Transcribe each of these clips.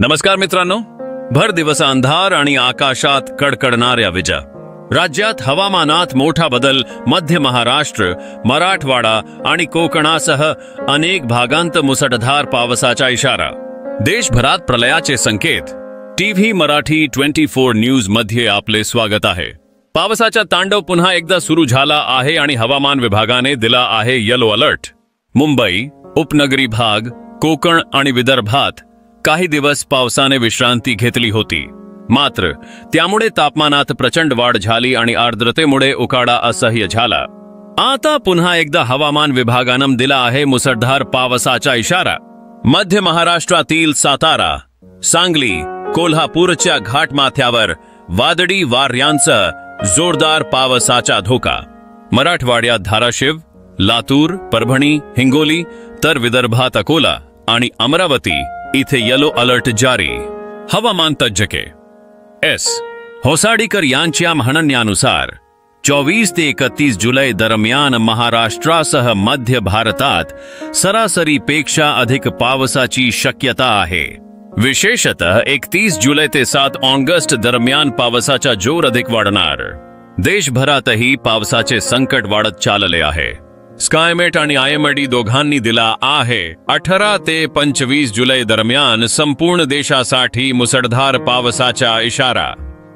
नमस्कार मित्रांनो. भर दिवस अंधार आणि आकाशात कडकडणाऱ्या विजा. राज्यात हवामानात मोठा बदल. मध्य महाराष्ट्र, मराठवाडा आणि कोकणासह अनेक भागांत मुसळधार पावसाचा इशारा. देशभरात प्रलयाचे संकेत. टीव्ही मराठी 24 न्यूज मध्ये आपले स्वागत आहे. पावसाचा तांडव पुन्हा एकदा सुरू झाला आहे आणि हवामान विभागाने दिला आहे येलो अलर्ट. मुंबई, उपनगरी भाग, कोकण आणि विदर्भात काही दिवस पावसाने विश्रांती घेतली होती. मात्र त्यामुळे तापमानात प्रचंड वाढ झाली आणि आर्द्रतेमुळे उकाडा असह्य झाला. आता पुन्हा एकदा हवामान विभागानं दिला आहे मुसळधार पावसाचा इशारा. मध्य महाराष्ट्रातील सातारा, सांगली, कोल्हापूरच्या घाटमाथ्यावर वादळी वाऱ्यांचा जोरदार पावसाचा धोका. मराठवाड्यात धाराशिव, लातूर, परभणी, हिंगोली, तर विदर्भात अकोला आणि अमरावती इथे येलो अलर्ट जारी. हवामान तज्ज्ञ एस. होसाडीकर यांच्या म्हणण्यानुसार 24 ते 31 जुलै दरम्यान महाराष्ट्रासह मध्य भारतात सरासरीपेक्षा अधिक पावसाची शक्यता आहे. विशेषतः 31 जुलै ते 7 ऑगस्ट दरम्यान पावसाचा जोर अधिक वाढणार. देशभरातही पावसाचे संकट वाढत चालले आहे. स्कायमेट आणि आयएमडी दोघांनी दिला आहे 18 ते 25 जुलै दरम्यान संपूर्ण देशासाठी मुसळधार पावसाचा इशारा.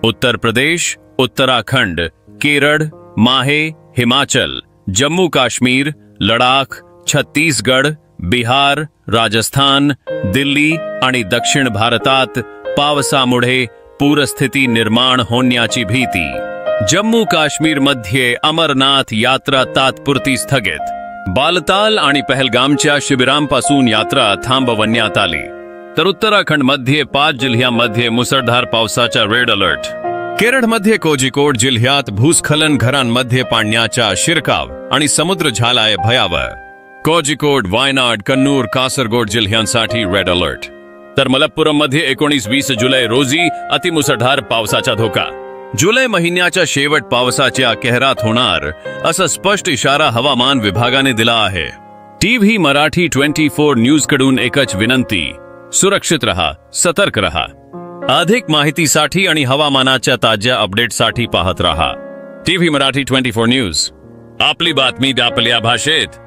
उत्तर प्रदेश, उत्तराखंड, केरळ, माहे, हिमाचल, जम्मू काश्मीर, लडाख, छत्तीसगड, बिहार, राजस्थान, दिल्ली आणि दक्षिण भारतात पावसामुळे पूरस्थिती निर्माण होण्याची भीती. जम्मू काश्मीर मध्ये अमरनाथ यात्रा तात्पुरती स्थगित. बालताल आणि पहलगामच्या शिबिरांपासून यात्रा थांबवण्यात आली. तर उत्तराखंड मध्ये 5 जिल्ह्यांमध्ये मुसळधार पावसाचा रेड अलर्ट. केरळमध्ये कोझिकोड जिल्ह्यात भूस्खलन, घरांमध्ये पाण्याचा शिरकाव आणि समुद्र झालाय भयावह. कोझिकोड, वायनाड, कन्नूर, कासरगोड जिल्ह्यांसाठी रेड अलर्ट. तर मलप्पुरम मध्ये 19-20 जुलै रोजी अतिमुसळधार पावसाचा धोका. जुलै महिन्याच्या शेवट पावसाच्या कहरात होणार असा स्पष्ट इशारा हवामान विभागाने दिला आहे. टीव्ही मराठी 24 न्यूज कडून एकच विनंती: सुरक्षित रहा, सतर्क रहा. अधिक माहितीसाठी आणि हवामानाच्या ताज्या अपडेटसाठी पाहत रहा टीव्ही मराठी 24 न्यूज. आपली बातमी आपल्या भाषेत.